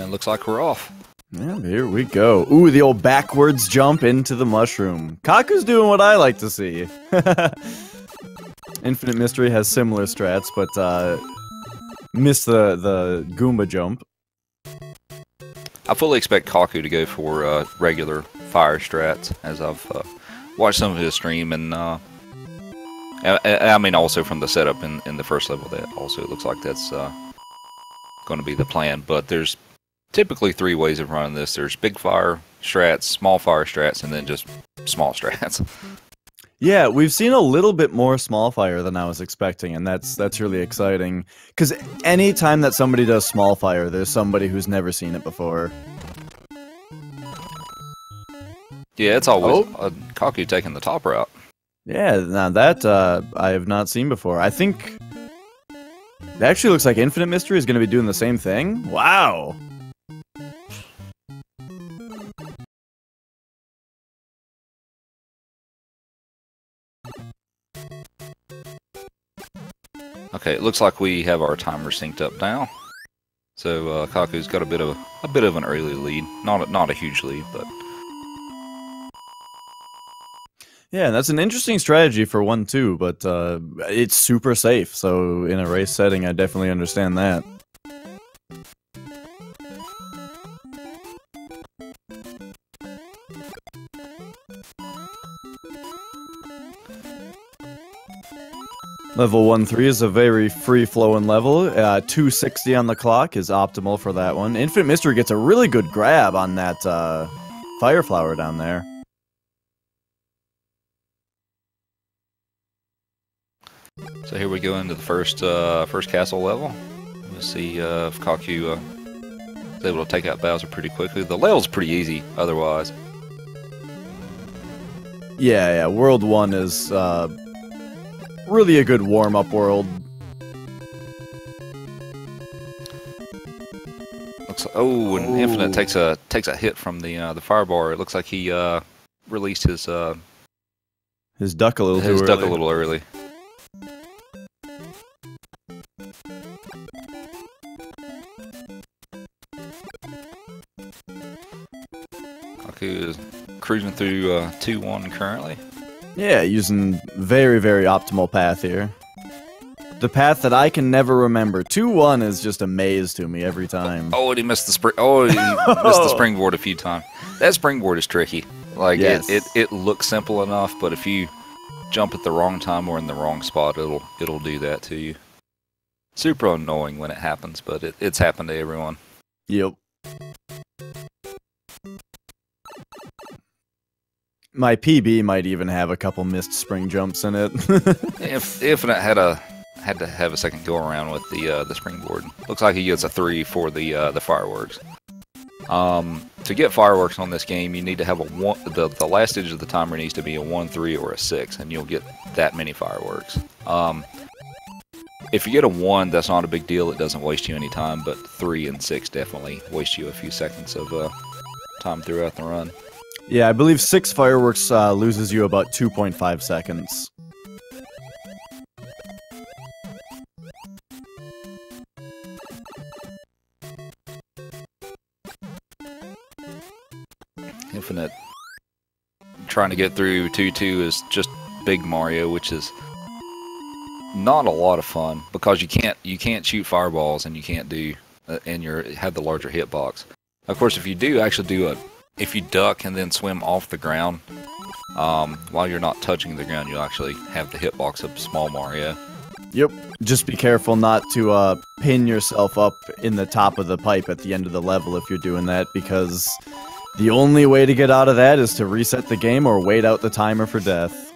And looks like we're off. Yeah, here we go. Ooh, the old backwards jump into the mushroom. Kaku's doing what I like to see. Infinite Mystery has similar strats, but missed the Goomba jump. I fully expect Kaku to go for regular fire strats, as I've watched some of his stream, and I mean also from the setup in the first level, that also looks like that's going to be the plan. But there's typically 3 ways of running this. There's big fire strats, small fire strats, and then just small strats. Yeah, we've seen a little bit more small fire than I was expecting, and that's really exciting. Because any time that somebody does small fire, there's somebody who's never seen it before. Yeah, it's always Kaku taking the top route. Yeah, now that I have not seen before. I think it actually looks like Infinite Mystery is going to be doing the same thing. Wow. Okay, it looks like we have our timer synced up now. So Kaku's got a bit of an early lead, not a huge lead, but yeah, that's an interesting strategy for 1-2, but it's super safe. So in a race setting, I definitely understand that. Level 1-3 is a very free-flowing level. 260 on the clock is optimal for that one. Infinite Mystery gets a really good grab on that fire flower down there. So here we go into the first castle level. We'll see if Kaku is able to take out Bowser pretty quickly. The level's pretty easy otherwise. Yeah, World 1 is really a good warm-up world. Looks like, and Infinite takes a hit from the fire bar. It looks like he released his duck a little early. Kaku is cruising through 2-1 currently. Yeah, using very, very optimal path here. The path that I can never remember. 2-1 is just a maze to me every time. Oh, and he missed the spring. Oh, he missed the springboard a few times. That springboard is tricky. Like yes. it looks simple enough, but if you jump at the wrong time or in the wrong spot, it'll do that to you. Super annoying when it happens, but it's happened to everyone. Yep. My PB might even have a couple missed spring jumps in it. If Infinite had to have a second go around with the springboard. Looks like he gets a 3 for the fireworks. To get fireworks on this game, you need to have a 1. The last digit of the timer needs to be a 1, 3, or a 6, and you'll get that many fireworks. If you get a 1, that's not a big deal. It doesn't waste you any time, but 3 and 6 definitely waste you a few seconds of time throughout the run. Yeah, I believe 6 fireworks loses you about 2.5 seconds. Infinite trying to get through 2-2 is just Big Mario, which is not a lot of fun because you can't shoot fireballs and you can't do and have the larger hitbox. Of course, if you do actually if you duck and then swim off the ground, while you're not touching the ground, you'll actually have the hitbox of Small Mario. Yep. Just be careful not to pin yourself up in the top of the pipe at the end of the level if you're doing that, because the only way to get out of that is to reset the game or wait out the timer for death.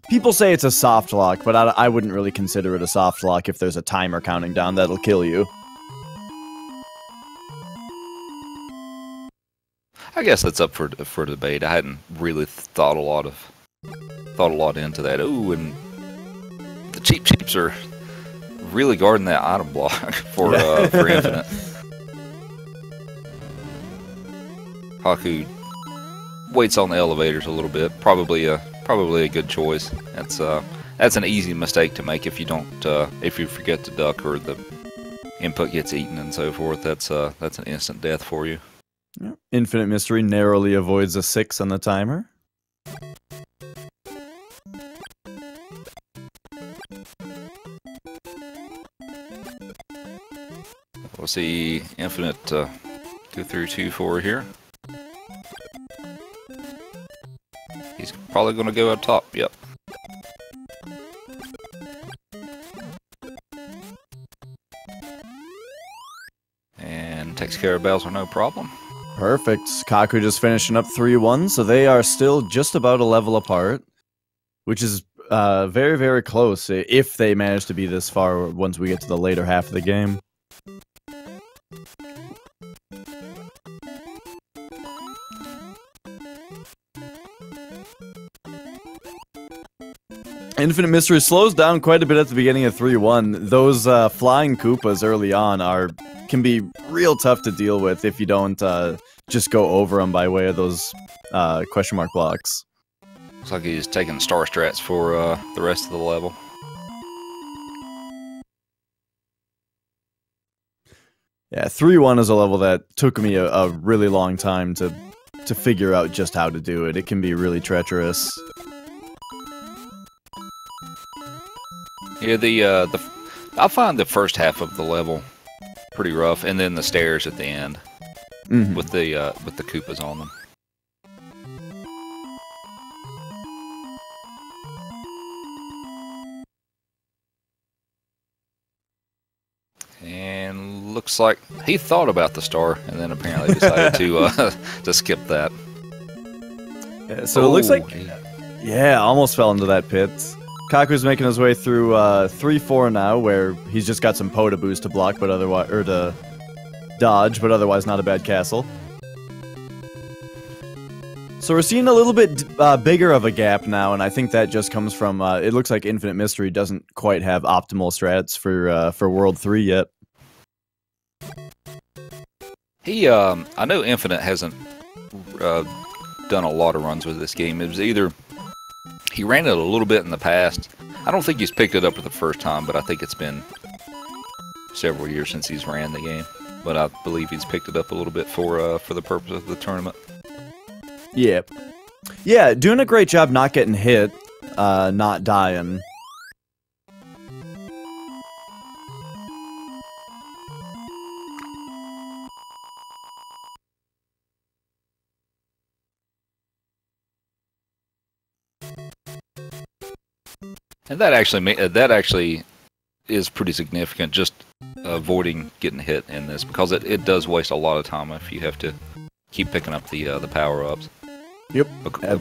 People say it's a soft lock, but I wouldn't really consider it a soft lock if there's a timer counting down that'll kill you. I guess that's up for debate. I hadn't really thought a lot into that. Ooh, and the cheaps are really guarding that item block for Infinite. Kaku waits on the elevators a little bit. Probably a good choice. That's an easy mistake to make if you don't if you forget to duck or the input gets eaten and so forth, that's an instant death for you. Yeah. Infinite Mystery narrowly avoids a 6 on the timer. We'll see Infinite go through 2-4 here. He's probably going to go up top, yep. And takes care of Bowser, no problem. Perfect. Kaku just finishing up 3-1, so they are still just about a level apart, which is very, very close if they manage to be this far once we get to the later half of the game. Infinite Mystery slows down quite a bit at the beginning of 3-1. Those flying Koopas early on can be real tough to deal with if you don't just go over them by way of those question mark blocks. Looks like he's taking star strats for the rest of the level. Yeah, 3-1 is a level that took me a really long time to figure out just how to do it. It can be really treacherous. Yeah, I find the first half of the level pretty rough, and then the stairs at the end with the Koopas on them. And looks like he thought about the star, and then apparently decided to skip that. Yeah, so it looks like, yeah, almost fell into that pit. Kaku's making his way through 3-4 now, where he's just got some Potaboos to block, but otherwise, or to dodge, but otherwise not a bad castle. So we're seeing a little bit bigger of a gap now, and I think that just comes from it looks like Infinite Mystery doesn't quite have optimal strats for World 3 yet. I know Infinite hasn't done a lot of runs with this game. It was either he ran it a little bit in the past. I don't think he's picked it up for the first time, but I think it's been several years since he's ran the game. But I believe he's picked it up a little bit for the purpose of the tournament. Yeah. Yeah, doing a great job not getting hit, not dying. And that actually is pretty significant, just avoiding getting hit in this, because it does waste a lot of time if you have to keep picking up the power-ups. Yep,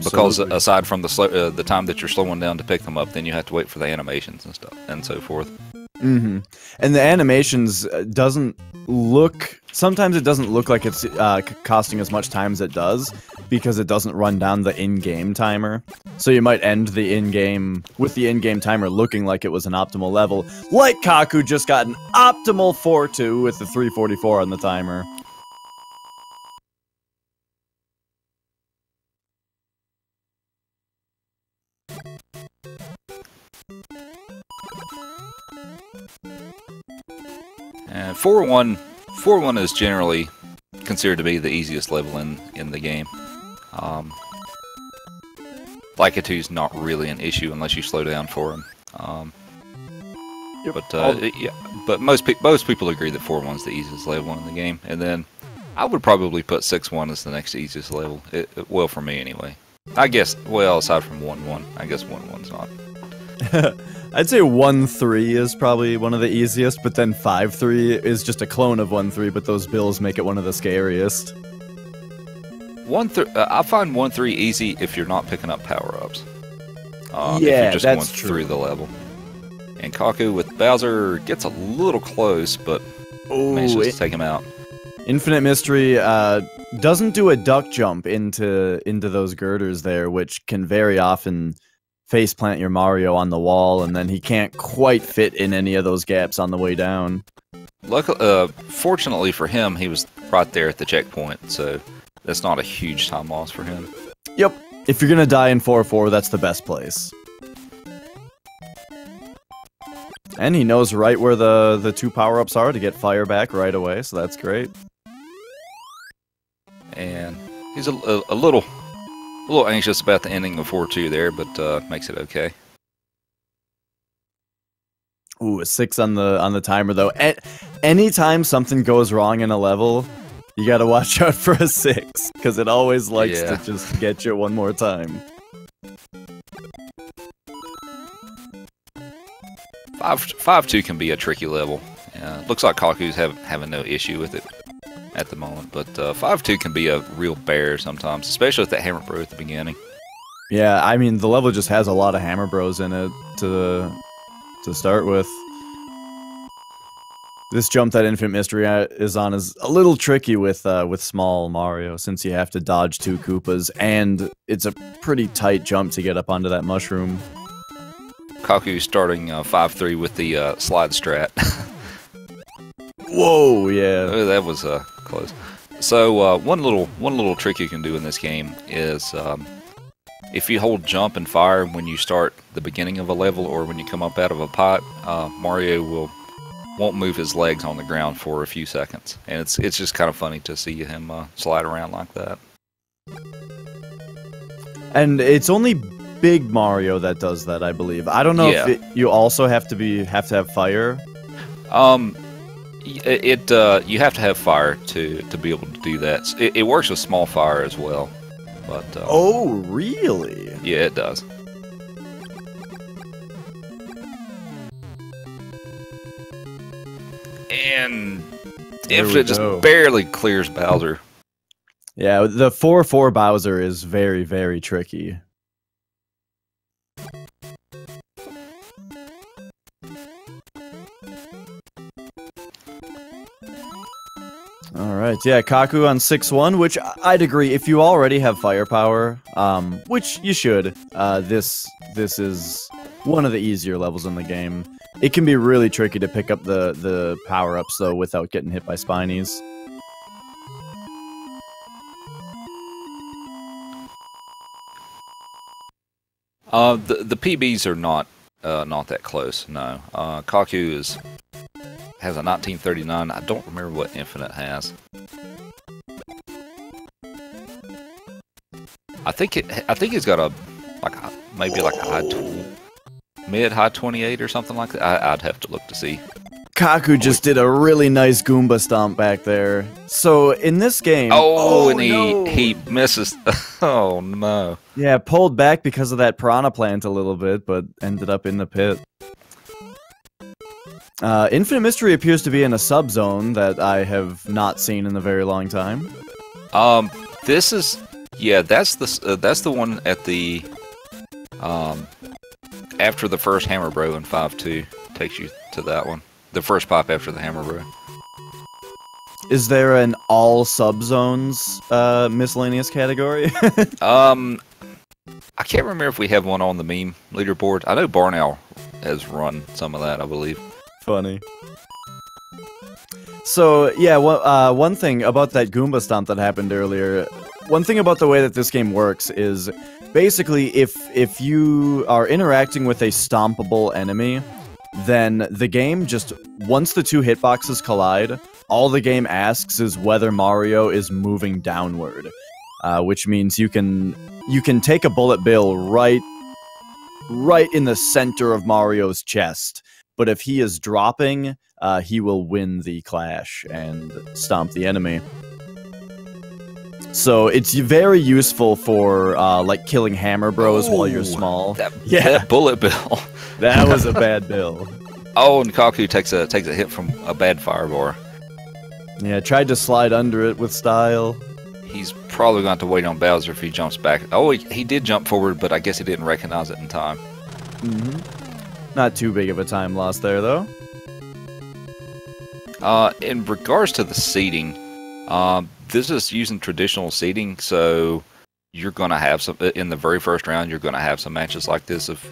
because aside from the time that you're slowing down to pick them up, then you have to wait for the animations and stuff and so forth. Mm-hmm. And the animations sometimes it doesn't look like it's costing as much time as it does, because it doesn't run down the in-game timer. So you might end the in-game with the in-game timer looking like it was an optimal level, like Kaku just got an optimal 4-2 with the 344 on the timer. And 4-1 is generally considered to be the easiest level in the game. kaku52 is not really an issue unless you slow down for him. But most people agree that 4-1 is the easiest level in the game, and then I would probably put 6-1 as the next easiest level. Well, for me anyway. I guess. Well, aside from 1-1, I guess 1-1's not. I'd say 1-3 is probably one of the easiest, but then 5-3 is just a clone of 1-3, but those bills make it one of the scariest. I find 1-3 easy if you're not picking up power-ups. Yeah, if you're just that's going true. through the level. And Kaku with Bowser gets a little close, but manages to take him out. Infinite Mystery doesn't do a duck jump into those girders there, which can very often faceplant your Mario on the wall, and then he can't quite fit in any of those gaps on the way down. Fortunately for him, he was right there at the checkpoint, so that's not a huge time loss for him. Yep. If you're gonna die in 4-4, that's the best place. And he knows right where the two power-ups are to get fire back right away, so that's great. And he's a little anxious about the ending of 4-2 there, but makes it okay. Ooh, a 6 on the timer though. Anytime something goes wrong in a level, you gotta watch out for a 6, because it always likes to just get you one more time. 5-2 can be a tricky level. Looks like Kaku's having no issue with it at the moment, but 5-2 can be a real bear sometimes, especially with that hammer bro at the beginning. Yeah, I mean the level just has a lot of hammer bros in it to start with. This jump that Infinite Mystery is on is a little tricky with small Mario, since you have to dodge 2 Koopas, and it's a pretty tight jump to get up onto that mushroom. Kaku starting 5-3 with the slide strat. Whoa, yeah. Oh, that was close. So one little trick you can do in this game is if you hold jump and fire when you start the beginning of a level or when you come up out of a pipe, Mario won't move his legs on the ground for a few seconds, and it's just kind of funny to see him slide around like that. And it's only Big Mario that does that, I believe. I don't know if you also have to have fire. You have to have fire to be able to do that. It works with small fire as well, but oh, really? Yeah, it does. And if it just barely clears Bowser. Yeah, the 4-4 Bowser is very, very tricky. Alright, yeah, Kaku on 6-1, which I'd agree, if you already have firepower, which you should, this is one of the easier levels in the game. It can be really tricky to pick up the power-ups, though, without getting hit by Spinies. The PBs are not that close, no. Kaku has a 1939. I don't remember what Infinite has. I think he's got a maybe like a mid-high 28 or something like that. I'd have to look to see. Kaku just did a really nice Goomba stomp back there. So in this game, and he misses. Oh no! Yeah, pulled back because of that piranha plant a little bit, but ended up in the pit. Infinite Mystery appears to be in a sub-zone that I have not seen in a very long time. This is that's the one at the after the first Hammer Bro in 5-2 takes you to that one. The first pop after the Hammer Bro. Is there an all sub-zones miscellaneous category? I can't remember if we have one on the meme leaderboard. I know Barnow has run some of that, I believe. Funny. So, yeah, one thing about that Goomba stomp that happened earlier, one thing about the way that this game works is, basically, if you are interacting with a stompable enemy, then the game just, once the two hitboxes collide, all the game asks is whether Mario is moving downward, which means you can take a bullet bill right in the center of Mario's chest. But if he is dropping, he will win the clash and stomp the enemy. So it's very useful for like killing Hammer Bros while you're small. That bullet bill. That was a bad bill. Oh, and Kaku takes a hit from a bad firebar. Yeah, tried to slide under it with style. He's probably going to have to wait on Bowser if he jumps back. Oh, he did jump forward, but I guess he didn't recognize it in time. Not too big of a time loss there, though. In regards to the seeding, this is using traditional seeding, so you're going to have some, in the very first round, you're going to have some matches like this of,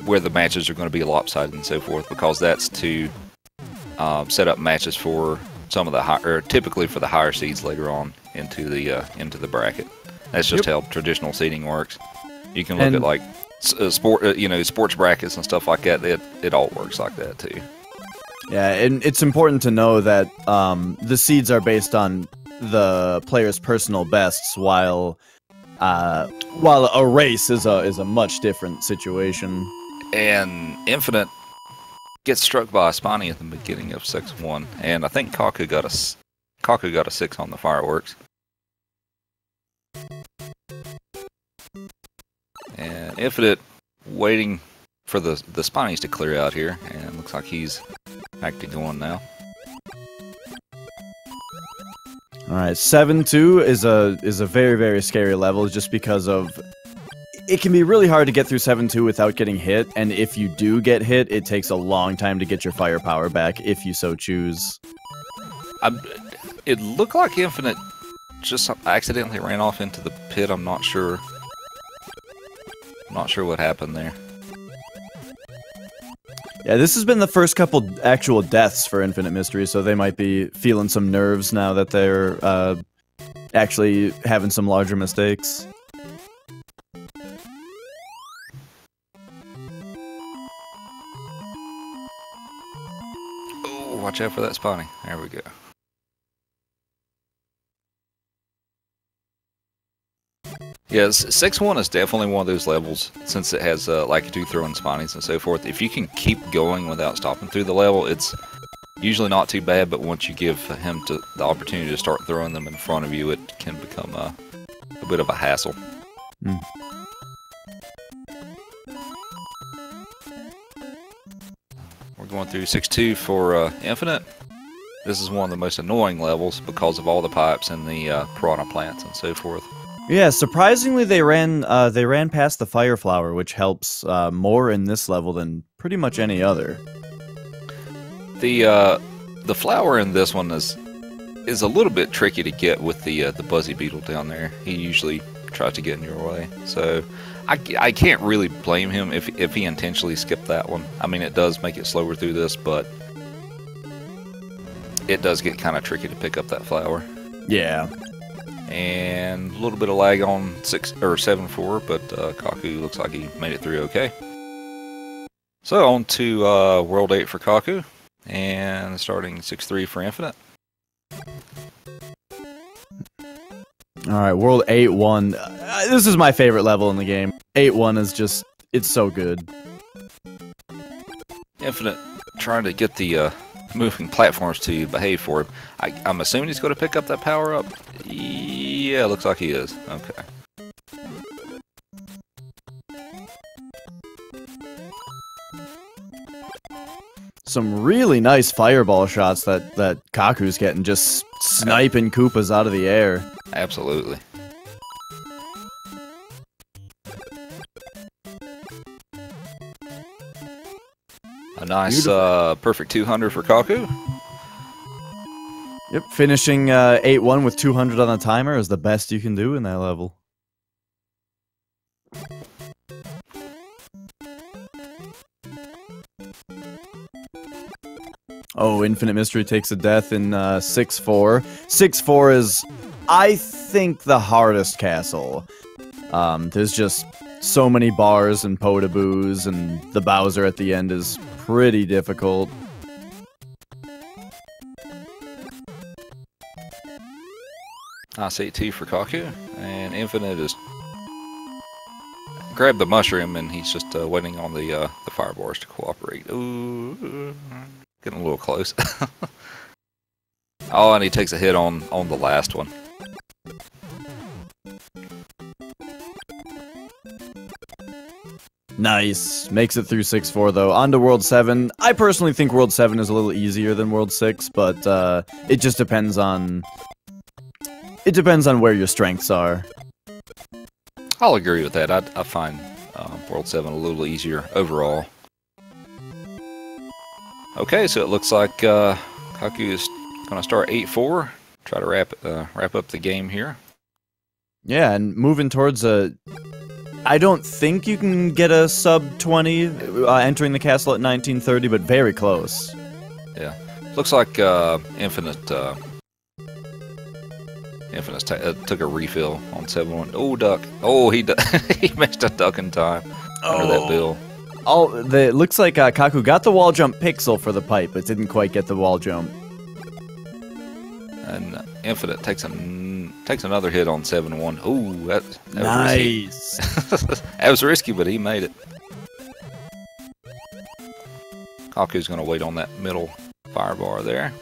where the matches are going to be lopsided and so forth, because that's to set up matches for some of the typically for the higher seeds later on into the bracket. That's just how traditional seeding works. You can look at like sports brackets and stuff like that. It all works like that too. Yeah, and it's important to know that the seeds are based on the player's personal bests, while a race is a much different situation. And Infinite gets struck by a spiny at the beginning of 6-1, and I think Kaku got a 6 on the fireworks. And Infinite waiting for the spinies to clear out here, and looks like he's actually going now. All right, 7-2 is a very, very scary level, just because of it can be really hard to get through 7-2 without getting hit, and if you do get hit, it takes a long time to get your firepower back if you so choose. It looked like Infinite just accidentally ran off into the pit. I'm not sure. Not sure what happened there. Yeah, this has been the first couple actual deaths for Infinite Mystery, so they might be feeling some nerves now that they're actually having some larger mistakes. Oh, watch out for that spawning. There we go. Yes, 6-1 is definitely one of those levels, since it has like 2 throwing spawnies and so forth. If you can keep going without stopping through the level, it's usually not too bad, but once you give him the opportunity to start throwing them in front of you, it can become a bit of a hassle. Mm. We're going through 6-2 for Infinite. This is one of the most annoying levels because of all the pipes and the piranha plants and so forth. Yeah, surprisingly, they ran past the fire flower, which helps more in this level than pretty much any other. The flower in this one is a little bit tricky to get with the buzzy beetle down there. He usually tries to get in your way, so I can't really blame him if he intentionally skipped that one. I mean, it does make it slower through this, but it does get kind of tricky to pick up that flower. Yeah. And a little bit of lag on 7-4, but Kaku looks like he made it through okay. So on to World 8 for Kaku, and starting 6-3 for Infinite. Alright, World 8-1. This is my favorite level in the game. 8-1 is just, it's so good. Infinite trying to get the moving platforms to behave for him. I'm assuming he's going to pick up that power up. Yeah, looks like he is. Okay. Some really nice fireball shots that Kaku's getting, just sniping Koopas out of the air. Absolutely. A nice perfect 200 for Kaku. Yep, finishing 8-1 with 200 on the timer is the best you can do in that level. Oh, Infinite Mystery takes a death in 6-4. 6-4 is, I think, the hardest castle. There's just so many bars and potaboos, and the Bowser at the end is pretty difficult. Nice 8-2 for Kaku, and Infinite is grabbed the mushroom, and he's just waiting on the fire bars to cooperate. Ooh, getting a little close. Oh, and he takes a hit on the last one. Nice. Makes it through 6-4, though. On to World 7. I personally think World 7 is a little easier than World 6, but it just depends on... It depends on where your strengths are. I'll agree with that. I find World 7 a little easier overall. Okay, so it looks like Kaku is going to start 8-4. Try to wrap up the game here. Yeah, and moving towards a... I don't think you can get a sub-20 entering the castle at 1930, but very close. Yeah. Looks like Infinite took a refill on 7-1. Oh, duck. Oh, he missed a duck in time. under that bill. It looks like Kaku got the wall jump pixel for the pipe, but didn't quite get the wall jump. And Infinite takes another hit on 7-1. Ooh, that nice. Was risky. That was risky, but he made it. Kaku's going to wait on that middle fire bar there.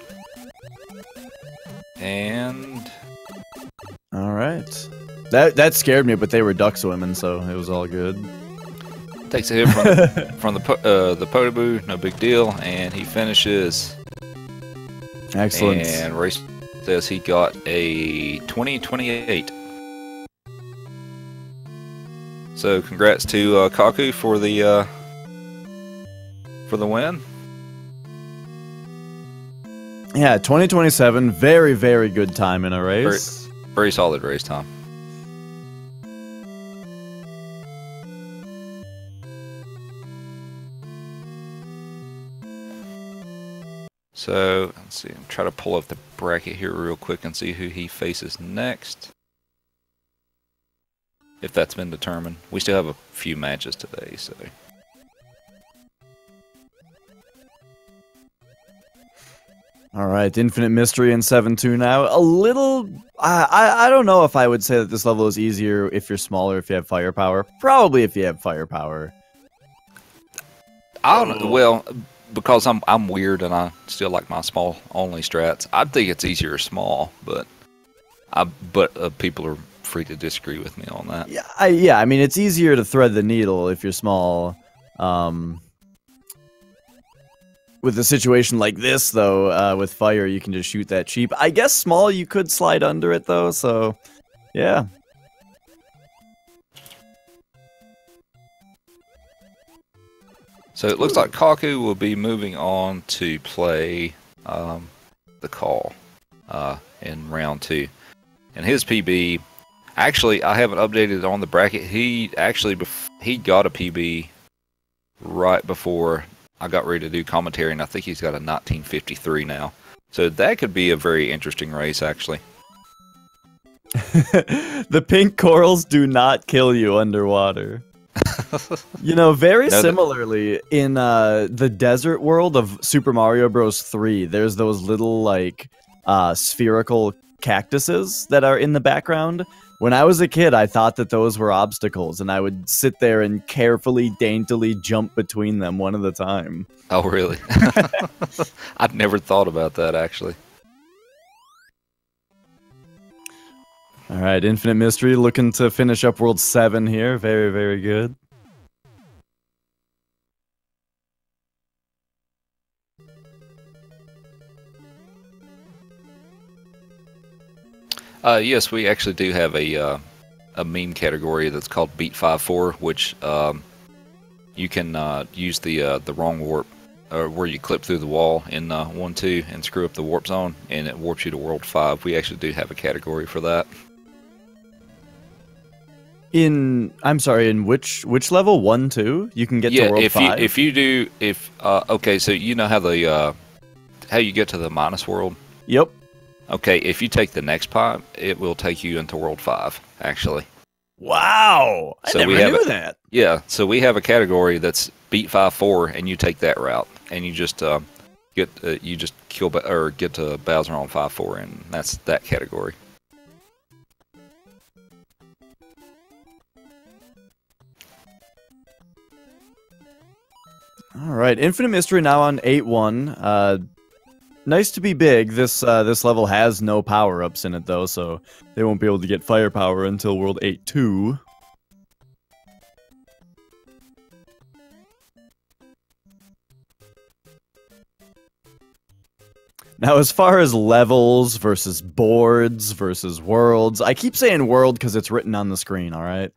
And... Alright. That scared me, but they were duck swimming, so it was all good. Takes a hit from the Potoboo, no big deal, and he finishes. Excellent. And Race says he got a 20-28. So congrats to Kaku for the win. Yeah, 2027, very, very good time in a race. Very solid race time. So, let's see, I'm trying to pull up the bracket here real quick and see who he faces next. If that's been determined. We still have a few matches today, so... Alright, Infinite Mystery and 7-2 now. A little... I don't know if I would say that this level is easier if you're smaller, if you have firepower. Probably if you have firepower. I don't know, well... Because I'm weird and I still like my small only strats. I think it's easier small, but people are free to disagree with me on that. Yeah, I mean it's easier to thread the needle if you're small. With a situation like this, though, with fire, you can just shoot that cheap. I guess small you could slide under it though, so yeah. So it looks like Kaku will be moving on to play the call in round 2. And his PB, actually, I haven't updated it on the bracket. He got a PB right before I got ready to do commentary, and I think he's got a 1953 now. So that could be a very interesting race, actually. The pink corals do not kill you underwater. You know, very similarly, in the desert world of Super Mario Bros. 3, there's those little, like, spherical cactuses that are in the background. When I was a kid, I thought that those were obstacles, and I would sit there and carefully, daintily jump between them one at a time. Oh, really? I'd never thought about that, actually. Alright, Infinite Mystery looking to finish up World 7 here. Very, very good. Yes, we actually do have a meme category that's called Beat 5-4, which you can use the wrong warp, or where you clip through the wall in 1-2 and screw up the warp zone, and it warps you to World 5. We actually do have a category for that. I'm sorry, in which level? 1-2? You can get to World 5? Okay, so you know how how you get to the minus world? Yep. Okay, if you take the next pipe, it will take you into World 5, actually. Wow! I never knew that. Yeah, so we have a category that's Beat 5-4, and you take that route, and you just get to Bowser on 5-4, and that's that category. All right, Infinite Mystery now on 8-1. Nice to be big. This level has no power-ups in it, though, so they won't be able to get firepower until World 8-2. Now, as far as levels versus boards versus worlds, I keep saying world because it's written on the screen, alright?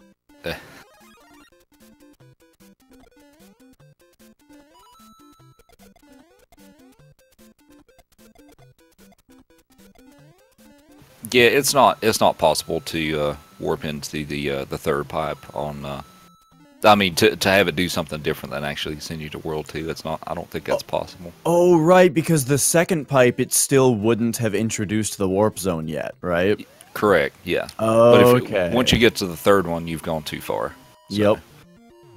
Yeah, it's not possible to warp into the third pipe on. I mean, to have it do something different than actually send you to World 2. It's not. I don't think that's possible. Oh, right, because the second pipe, it still wouldn't have introduced the warp zone yet, right? Correct. Yeah. Oh, but once you get to the third one, you've gone too far. So. Yep.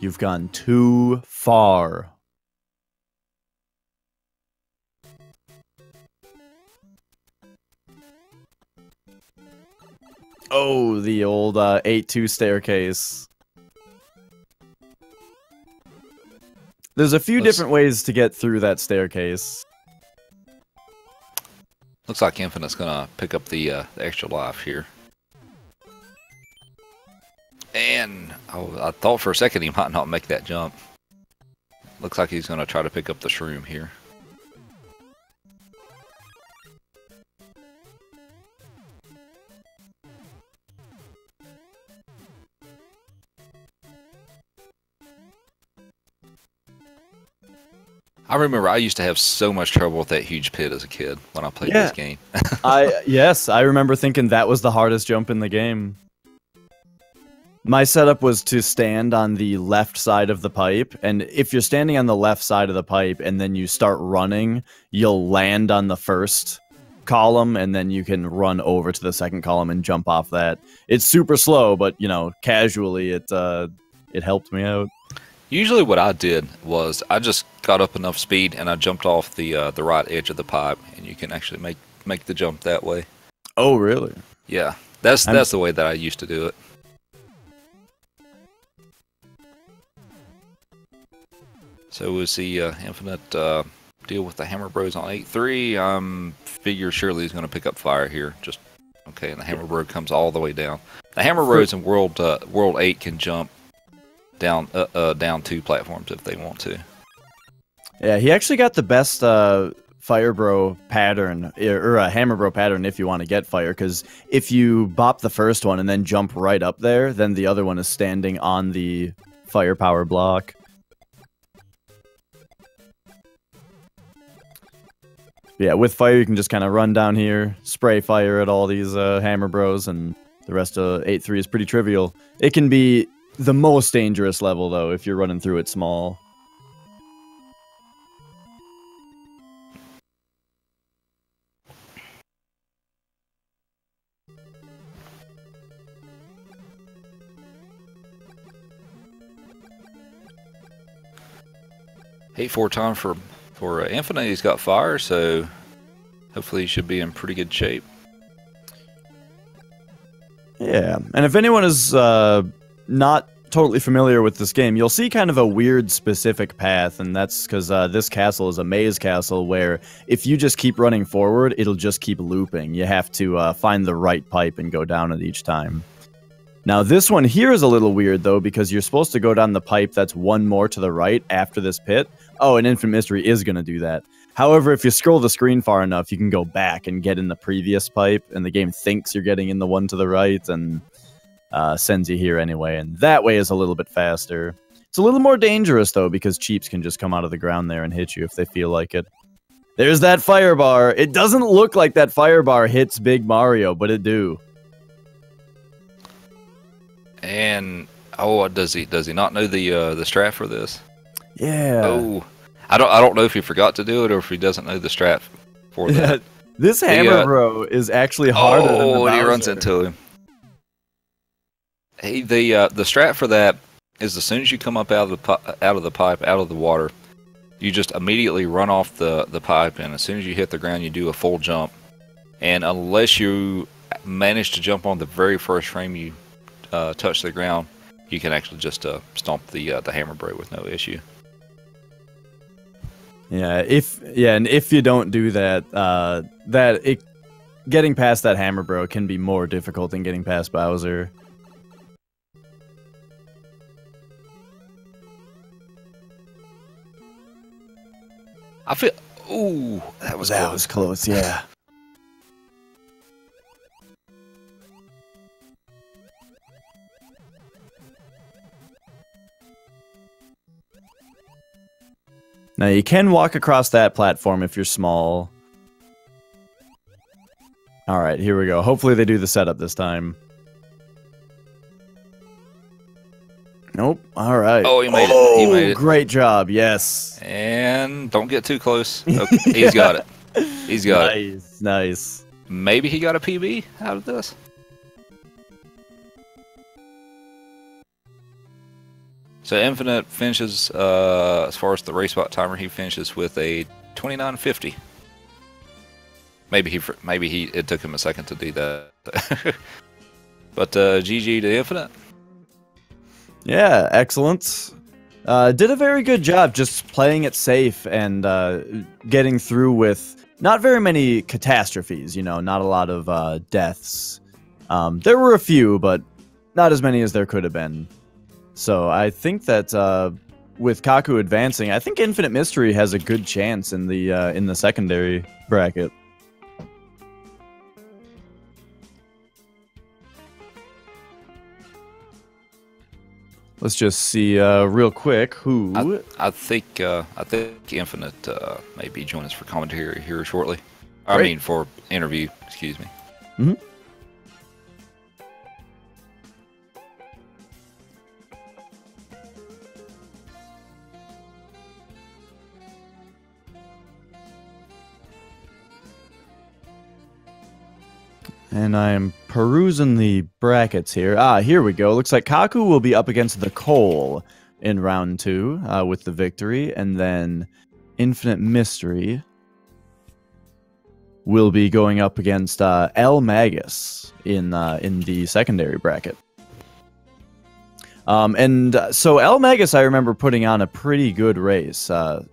You've gone too far. Oh, the old 8-2 staircase. There's a few different ways to get through that staircase. Looks like Infinite's gonna pick up the extra life here. And oh, I thought for a second he might not make that jump. Looks like he's gonna try to pick up the shroom here. I remember I used to have so much trouble with that huge pit as a kid when I played this game. Yes, I remember thinking that was the hardest jump in the game. My setup was to stand on the left side of the pipe, and if you're standing on the left side of the pipe and then you start running, you'll land on the first column, and then you can run over to the second column and jump off that. It's super slow, but, you know, casually it helped me out. Usually what I did was I just got up enough speed and I jumped off the right edge of the pipe, and you can actually make the jump that way. Oh, really? Yeah, that's the way that I used to do it. So we'll see Infinite deal with the Hammer Bros on 8-3. Figure surely he's going to pick up fire here. Just okay, and the Hammer Bro comes all the way down. The Hammer Bros in World 8 can jump down 2 platforms if they want to. Yeah, he actually got the best Fire Bro pattern, or a Hammer Bro pattern if you want to get fire, because if you bop the first one and then jump right up there, then the other one is standing on the firepower block. Yeah, with fire you can just kind of run down here, spray fire at all these Hammer Bros, and the rest of 8-3 is pretty trivial. It can be the most dangerous level, though, if you're running through it small. Hate 4 time for Infinite. He's got fire, so hopefully he should be in pretty good shape. Yeah, and if anyone is not totally familiar with this game, you'll see kind of a weird specific path, and that's because this castle is a maze castle where if you just keep running forward, it'll just keep looping. You have to find the right pipe and go down it each time. Now this one here is a little weird though, because you're supposed to go down the pipe that's one more to the right after this pit. Oh, and Infinite Mystery is going to do that. However, if you scroll the screen far enough, you can go back and get in the previous pipe, and the game thinks you're getting in the one to the right, and sends you here anyway, and that way is a little bit faster. It's a little more dangerous, though, because cheeps can just come out of the ground there and hit you if they feel like it. There's that fire bar. It doesn't look like that fire bar hits Big Mario, but it do. And oh, does he not know the strat for this? Yeah. Oh, I don't know if he forgot to do it or if he doesn't know the strat for that. This Hammer Bro is actually harder than the Bowser. And he runs into him. Hey, the strat for that is as soon as you come up out of the pipe, out of the water, you just immediately run off the pipe, and as soon as you hit the ground, you do a full jump. And unless you manage to jump on the very first frame you touch the ground, you can actually just stomp the Hammer Bro with no issue. Yeah, and if you don't do that, getting past that Hammer Bro can be more difficult than getting past Bowser. I feel. Ooh, that was close. Yeah. Now you can walk across that platform if you're small. Alright, here we go. Hopefully they do the setup this time. Nope. Alright. Oh, he made it. He made it. Great job. Yes. And don't get too close. Okay, he's got it. He's got it. Nice. Maybe he got a PB out of this. So Infinite finishes, as far as the race spot timer, he finishes with a 29:50. Maybe it took him a second to do that. But GG to Infinite. Yeah, excellent. Did a very good job just playing it safe and getting through with not very many catastrophes, you know, not a lot of deaths. There were a few, but not as many as there could have been. So I think that with Kaku advancing, I think Infinite Mystery has a good chance in the secondary bracket. Let's just see real quick who. I think Infinite maybe join us for commentary here shortly. Great. I mean for interview. Excuse me. Mm-hmm. And I'm perusing the brackets here. Ah, here we go. Looks like Kaku will be up against the Cole in round 2 with the victory. And then Infinite Mystery will be going up against El Magus in the secondary bracket. So El Magus, I remember putting on a pretty good race. A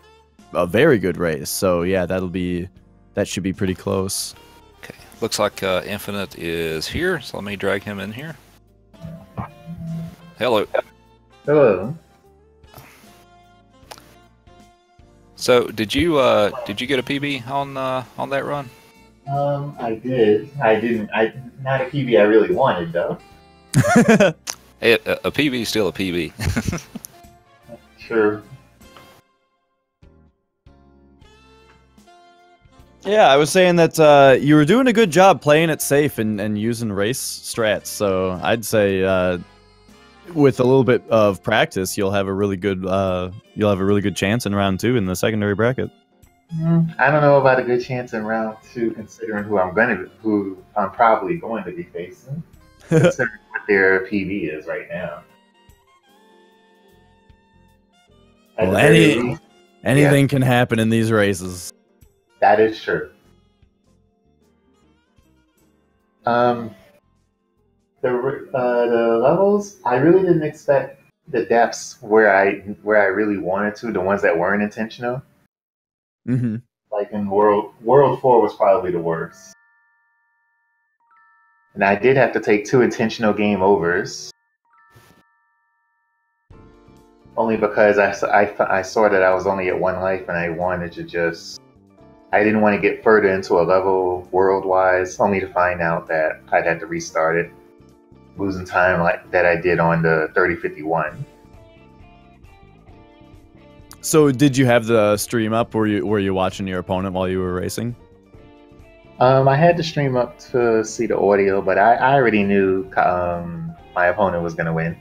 very good race. So yeah, that should be pretty close. Looks like Infinite is here, so let me drag him in here. Hello. Hello. So, did you get a PB on that run? I did. I didn't. Not a PB I really wanted though. A PB is still a PB. Sure. Yeah, I was saying that you were doing a good job playing it safe and using race strats. So I'd say with a little bit of practice, you'll have a really good chance in round 2 in the secondary bracket. I don't know about a good chance in round 2, considering who I'm probably going to be facing, considering what their PB is right now. Well, anything can happen in these races. That is true. The levels, I really didn't expect the depths where I really wanted to, the ones that weren't intentional. Mm-hmm. Like in World 4 was probably the worst. And I did have to take 2 intentional game overs. Only because I saw that I was only at 1 life and I wanted to I didn't want to get further into a level world-wise, only to find out that I'd have to restart it, losing time like that I did on the 3051. So did you have the stream up? Were you watching your opponent while you were racing? I had the stream up to see the audio, but I already knew my opponent was going to win.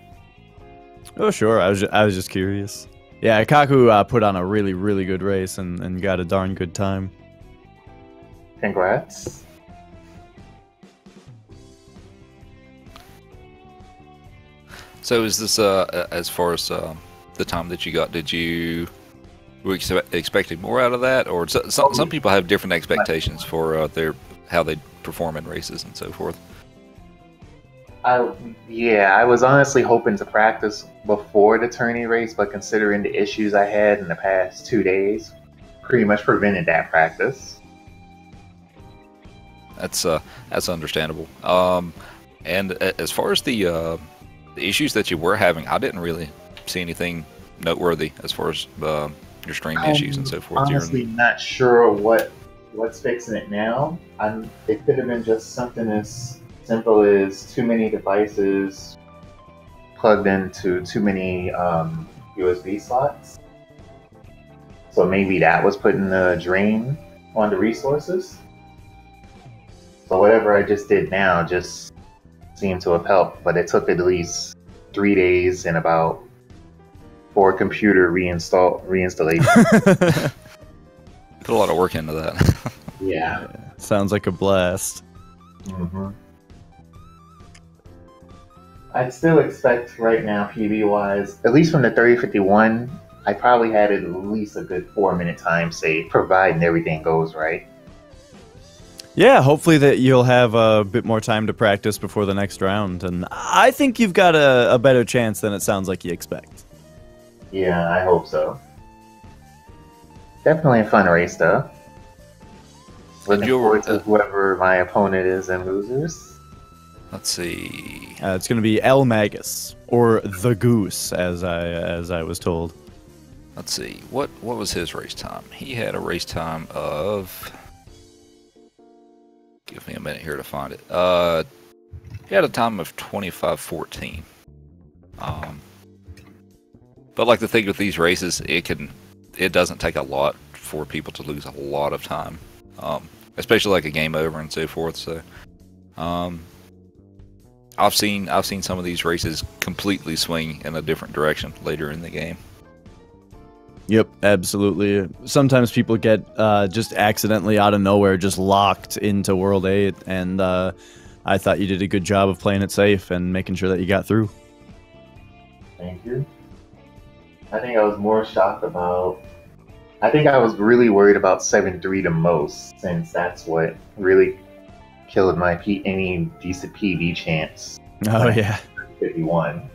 Oh, sure. I was just curious. Yeah, Kaku put on a really, really good race and got a darn good time. Congrats. So is this as far as the time that you got? Were you expecting more out of that, or some people have different expectations for how they perform in races and so forth? I was honestly hoping to practice before the tourney race, but considering the issues I had in the past 2 days, pretty much prevented that practice. That's understandable. And as far as the issues that you were having, I didn't really see anything noteworthy as far as your stream issues and so forth. Honestly, not sure what's fixing it now. It could have been just something as simple as too many devices plugged into too many USB slots. So maybe that was putting a drain on the resources. So whatever I just did now just seemed to have helped, but it took at least 3 days and about 4 computer reinstallation. Put a lot of work into that. Yeah. Sounds like a blast. Mm-hmm. I'd still expect right now, PB wise, at least from the 3051, I probably had at least a good 4-minute time save, providing everything goes right. Yeah, hopefully that you'll have a bit more time to practice before the next round, and I think you've got a better chance than it sounds like you expect. Yeah, I hope so. Definitely a fun race, though. Looking forward to whoever my opponent is and losers. Let's see. It's going to be El Magus, or the Goose, as I was told. Let's see. What was his race time? He had a race time of... Give me a minute here to find it. He had a time of 25:14. But like the thing with these races, it doesn't take a lot for people to lose a lot of time, especially like a game over and so forth. So, I've seen some of these races completely swing in a different direction later in the game. Yep, absolutely. Sometimes people get just accidentally out of nowhere just locked into World 8, and I thought you did a good job of playing it safe and making sure that you got through. Thank you. I think I was more shocked about... I think I was really worried about 7-3 the most, since that's what really killed my any decent PB chance. Oh, yeah. 51.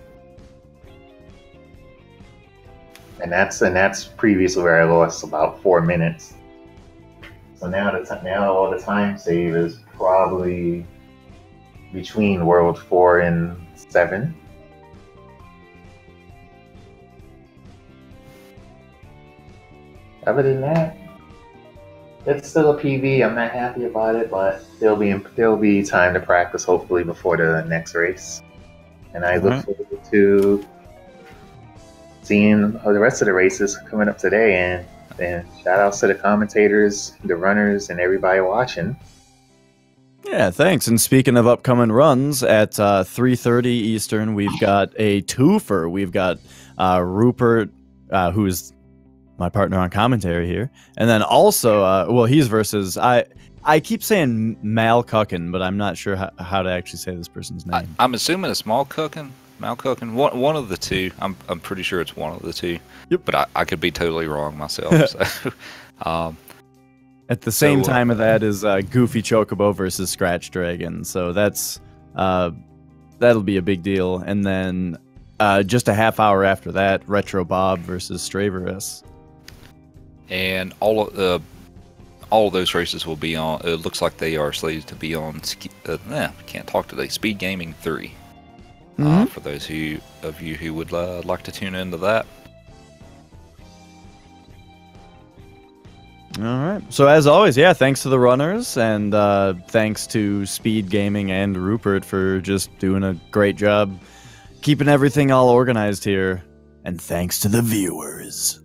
And that's previously where I lost about 4 minutes. So now all the time save is probably between World 4 and 7. Other than that, it's still a PB. I'm not happy about it, but there'll be time to practice hopefully before the next race. And I look forward to seeing the rest of the races coming up today, and shout outs to the commentators, the runners, and everybody watching. Yeah, thanks. And speaking of upcoming runs, at 3:30 Eastern, we've got a twofer. We've got Rupert, who's my partner on commentary here, and then also, well, he's versus I keep saying Mal Cuckin, but I'm not sure how to actually say this person's name. I'm assuming it's Mal Cuckin. One of the two. I'm pretty sure it's one of the two. Yep. But I could be totally wrong myself. So, at the same time of that is Goofy Chocobo versus Scratch Dragon. So that'll be a big deal. And then just a half hour after that, Retro Bob versus Straverus. And all of those races will be on. It looks like they are slated to be on. Can't talk today. Speed Gaming 3. For those of you who would like to tune into that. All right. So as always, yeah, thanks to the runners, and thanks to Speed Gaming and Rupert for just doing a great job keeping everything all organized here. And thanks to the viewers.